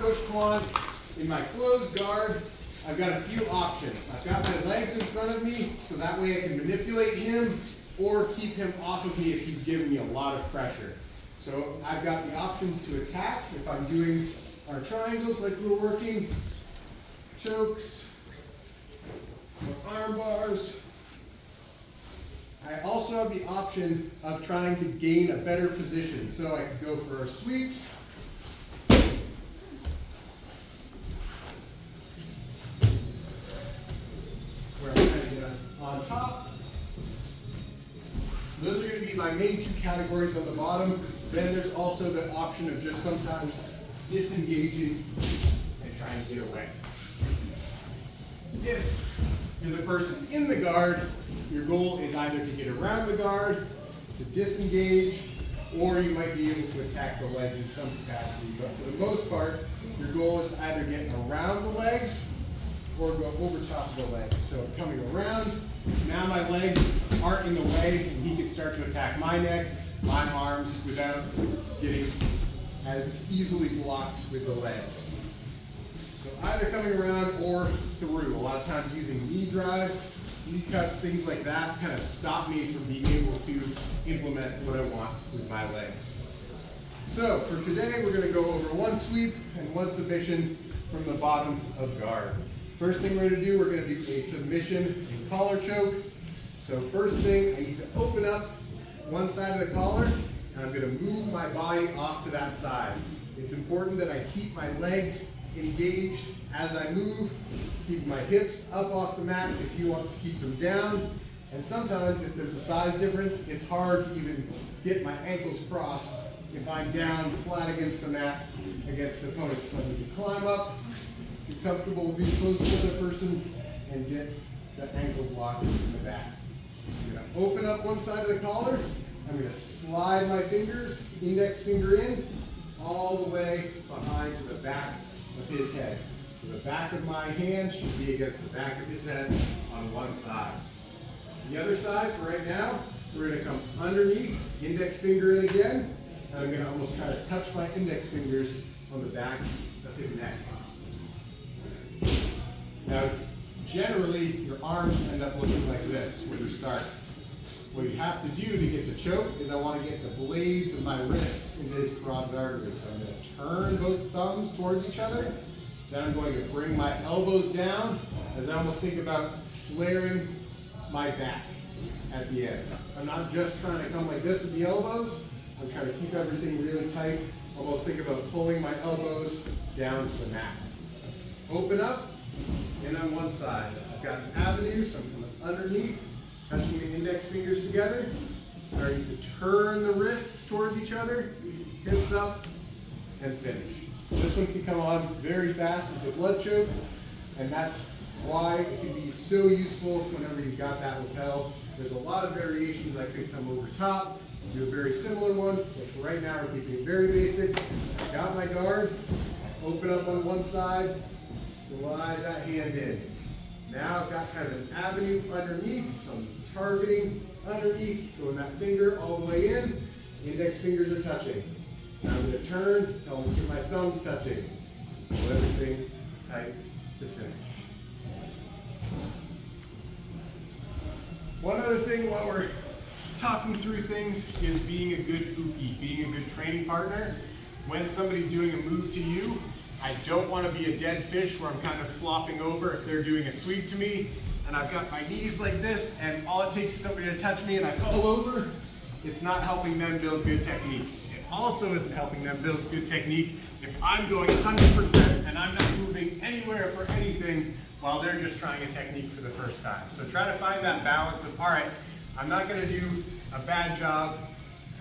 Coach Kwan, in my closed guard, I've got a few options. I've got my legs in front of me, so that way I can manipulate him or keep him off of me if he's giving me a lot of pressure. So I've got the options to attack if I'm doing our triangles like we were working, chokes, or arm bars. I also have the option of trying to gain a better position. So I could go for our sweeps, where I'm trying to get on top. So those are going to be my main two categories on the bottom. Then there's also the option of just sometimes disengaging and trying to get away. If you're the person in the guard, your goal is either to get around the guard, to disengage, or you might be able to attack the legs in some capacity. But for the most part, your goal is to either get around the legs or go over top of the legs. So coming around, now my legs aren't in the way, and he can start to attack my neck, my arms, without getting as easily blocked with the legs. So either coming around or through. A lot of times using knee drives, knee cuts, things like that kind of stop me from being able to implement what I want with my legs. So for today, we're going to go over one sweep and one submission from the bottom of guard. First thing we're going to do, we're going to do a submission and collar choke. So first thing, I need to open up one side of the collar, and I'm going to move my body off to that side. It's important that I keep my legs engaged as I move, keep my hips up off the mat because he wants to keep them down. And sometimes if there's a size difference, it's hard to even get my ankles crossed if I'm down flat against the mat against an opponent. So I need to climb up, be comfortable, be close to the person, and get the ankles locked in the back. So I'm going to open up one side of the collar. I'm going to slide my fingers, index finger in, all the way behind to the back of his head. So the back of my hand should be against the back of his head on one side. The other side, for right now, we're going to come underneath, index finger in again, and I'm going to almost try to touch my index fingers on the back of his neck. Now, generally, your arms end up looking like this when you start. What you have to do to get the choke is I want to get the blades of my wrists into his carotid arteries. So I'm going to turn both thumbs towards each other. Then I'm going to bring my elbows down as I almost think about flaring my back at the end. I'm not just trying to come like this with the elbows. I'm trying to keep everything really tight. Almost think about pulling my elbows down to the mat. Open up, in on one side. I've got an avenue, so I'm coming underneath, touching the index fingers together, starting to turn the wrists towards each other, hips up, and finish. This one can come on very fast as the blood choke, and that's why it can be so useful whenever you've got that lapel. There's a lot of variations that could come over top, do a very similar one, but for right now we're keeping it very basic. I've got my guard, open up on one side, slide that hand in. Now I've got kind of an avenue underneath, so I'm targeting underneath, going that finger all the way in, index fingers are touching. Now I'm going to turn, almost get my thumbs touching. Pull everything tight to finish. One other thing while we're talking through things is being a good uke, being a good training partner. When somebody's doing a move to you, I don't want to be a dead fish where I'm kind of flopping over if they're doing a sweep to me and I've got my knees like this and all it takes is somebody to touch me and I fall over. It's not helping them build good technique. It also isn't helping them build good technique if I'm going 100% and I'm not moving anywhere for anything while they're just trying a technique for the first time. So try to find that balance of, all right, I'm not going to do a bad job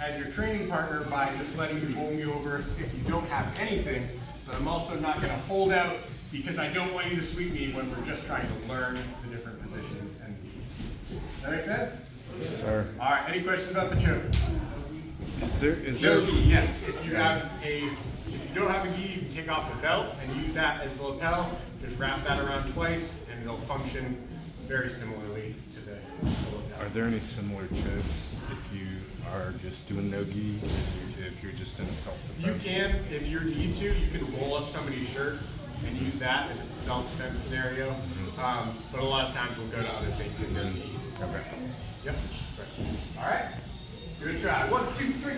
as your training partner by just letting you roll me over if you don't have anything, but I'm also not going to hold out because I don't want you to sweep me when we're just trying to learn the different positions and moves. Does that make sense? Yes, sir. All right, any questions about the choke? Is there Gi, yes. If you don't have a gi, you can take off the belt and use that as the lapel. Just wrap that around twice and it'll function very similarly to the lapel. Are there any similar chokes if you are just doing no gi if you're just in a self-defense? You can, if you need to, you can roll up somebody's shirt and use that if it's a self-defense scenario. But a lot of times we'll go to other things in no gi. Okay. Yep. All right. Give it a try. 1, 2, 3.